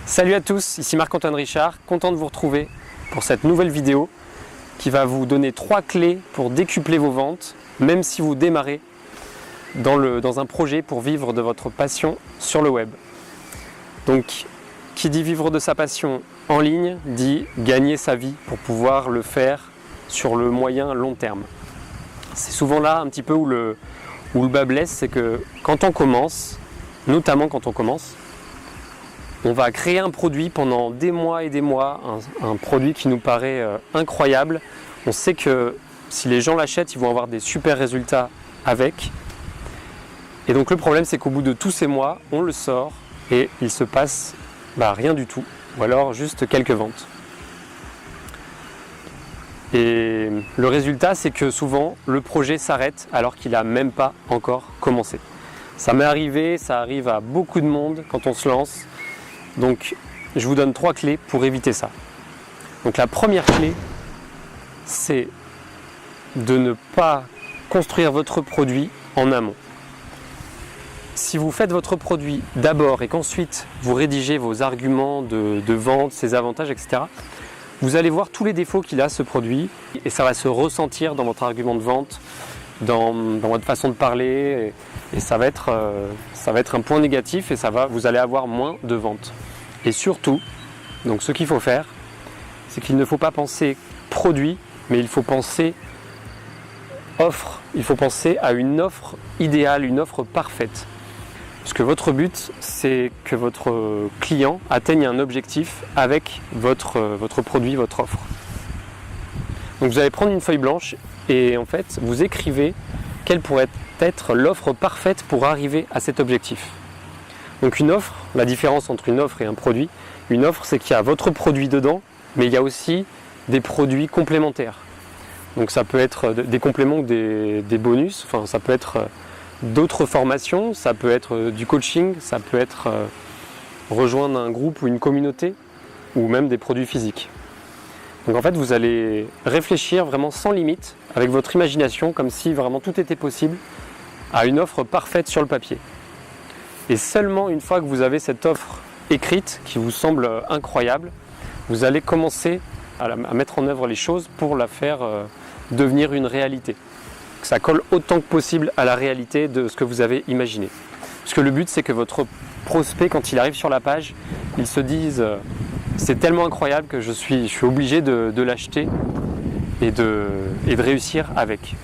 Salut à tous, ici Marc-Antoine Richard, content de vous retrouver pour cette nouvelle vidéo qui va vous donner 3 clés pour décupler vos ventes, même si vous démarrez dans un projet pour vivre de votre passion sur le web. Donc, qui dit vivre de sa passion en ligne, dit gagner sa vie pour pouvoir le faire sur le moyen long terme. C'est souvent là un petit peu où le bas blesse, c'est que quand on commence, notamment quand on commence, on va créer un produit pendant des mois et des mois, un produit qui nous paraît incroyable. On sait que si les gens l'achètent, ils vont avoir des super résultats avec. Et donc le problème, c'est qu'au bout de tous ces mois, on le sort et il se passe rien du tout, ou alors juste quelques ventes. Et le résultat, c'est que souvent, le projet s'arrête alors qu'il n'a même pas encore commencé. Ça m'est arrivé, ça arrive à beaucoup de monde quand on se lance. Donc, je vous donne 3 clés pour éviter ça. Donc, la première clé, c'est de ne pas construire votre produit en amont. Si vous faites votre produit d'abord et qu'ensuite vous rédigez vos arguments de vente, ses avantages, etc., vous allez voir tous les défauts qu'il a ce produit et ça va se ressentir dans votre argument de vente, dans votre façon de parler et ça va être un point négatif et vous allez avoir moins de ventes. Et surtout, donc ce qu'il faut faire, c'est qu'il ne faut pas penser produit, mais il faut penser offre. Il faut penser à une offre idéale, une offre parfaite. Parce que votre but, c'est que votre client atteigne un objectif avec votre produit, votre offre. Donc vous allez prendre une feuille blanche et en fait, vous écrivez quelle pourrait être l'offre parfaite pour arriver à cet objectif. Donc une offre, la différence entre une offre et un produit, une offre c'est qu'il y a votre produit dedans, mais il y a aussi des produits complémentaires. Donc ça peut être des compléments ou des bonus, enfin ça peut être d'autres formations, ça peut être du coaching, ça peut être rejoindre un groupe ou une communauté, ou même des produits physiques. Donc en fait vous allez réfléchir vraiment sans limite, avec votre imagination, comme si vraiment tout était possible, à une offre parfaite sur le papier. Et seulement une fois que vous avez cette offre écrite qui vous semble incroyable, vous allez commencer à mettre en œuvre les choses pour la faire devenir une réalité. Que ça colle autant que possible à la réalité de ce que vous avez imaginé. Parce que le but, c'est que votre prospect, quand il arrive sur la page, il se dise c'est tellement incroyable que je suis obligé de l'acheter et de réussir avec.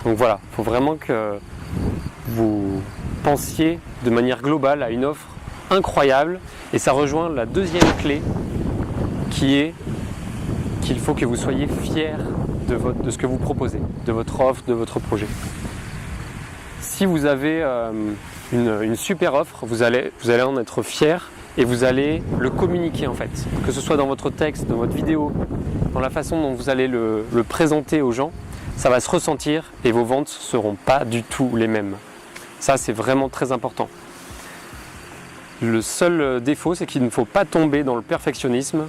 Donc voilà, il faut vraiment que vous pensiez de manière globale à une offre incroyable et ça rejoint la deuxième clé qui est qu'il faut que vous soyez fiers de ce que vous proposez, de votre offre, de votre projet. Si vous avez une super offre, vous allez en être fier et vous allez le communiquer en fait, que ce soit dans votre texte, dans votre vidéo, dans la façon dont vous allez le présenter aux gens, ça va se ressentir et vos ventes ne seront pas du tout les mêmes. Ça, c'est vraiment très important. Le seul défaut, c'est qu'il ne faut pas tomber dans le perfectionnisme,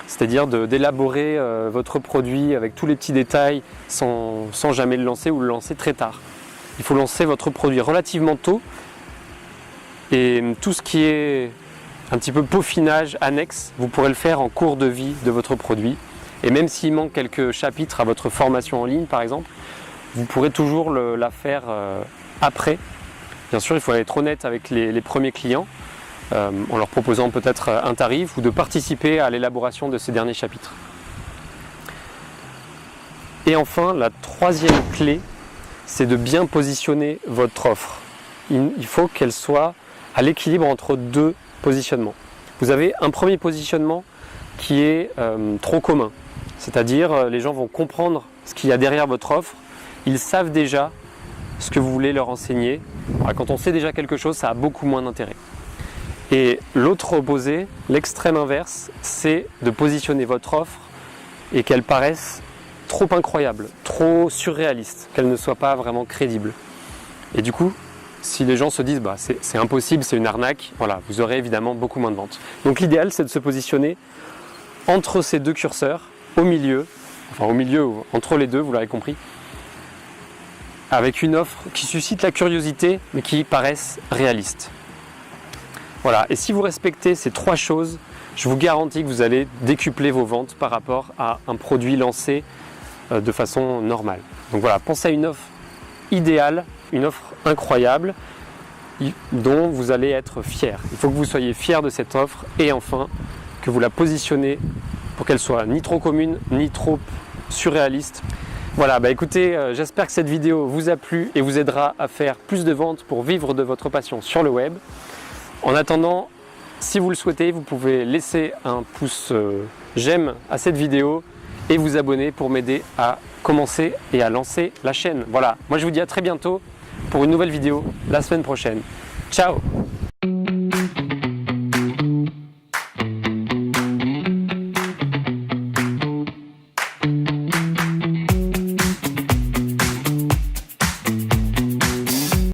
c'est-à-dire d'élaborer votre produit avec tous les petits détails sans jamais le lancer ou le lancer très tard. Il faut lancer votre produit relativement tôt et tout ce qui est un petit peu peaufinage annexe, vous pourrez le faire en cours de vie de votre produit. Et même s'il manque quelques chapitres à votre formation en ligne, par exemple, vous pourrez toujours la faire après. Bien sûr, il faut être honnête avec les premiers clients en leur proposant peut-être un tarif ou de participer à l'élaboration de ces derniers chapitres. Et enfin, la troisième clé, c'est de bien positionner votre offre. Il faut qu'elle soit à l'équilibre entre 2 positionnements. Vous avez un premier positionnement qui est trop commun, c'est-à-dire les gens vont comprendre ce qu'il y a derrière votre offre, ils savent déjà ce que vous voulez leur enseigner. Alors, quand on sait déjà quelque chose, ça a beaucoup moins d'intérêt. Et l'autre opposé, l'extrême inverse, c'est de positionner votre offre et qu'elle paraisse trop incroyable, trop surréaliste, qu'elle ne soit pas vraiment crédible. Et du coup, si les gens se disent c'est impossible, c'est une arnaque, voilà, vous aurez évidemment beaucoup moins de ventes. Donc l'idéal, c'est de se positionner entre ces 2 curseurs, au milieu, entre les deux, vous l'avez compris, avec une offre qui suscite la curiosité mais qui paraisse réaliste. Voilà, et si vous respectez ces 3 choses, je vous garantis que vous allez décupler vos ventes par rapport à un produit lancé de façon normale. Donc voilà, pensez à une offre idéale, une offre incroyable dont vous allez être fier. Il faut que vous soyez fier de cette offre et enfin que vous la positionnez pour qu'elle soit ni trop commune ni trop surréaliste. Voilà, écoutez, j'espère que cette vidéo vous a plu et vous aidera à faire plus de ventes pour vivre de votre passion sur le web. En attendant, si vous le souhaitez, vous pouvez laisser un pouce j'aime à cette vidéo et vous abonner pour m'aider à commencer et à lancer la chaîne. Voilà, moi je vous dis à très bientôt pour une nouvelle vidéo la semaine prochaine. Ciao!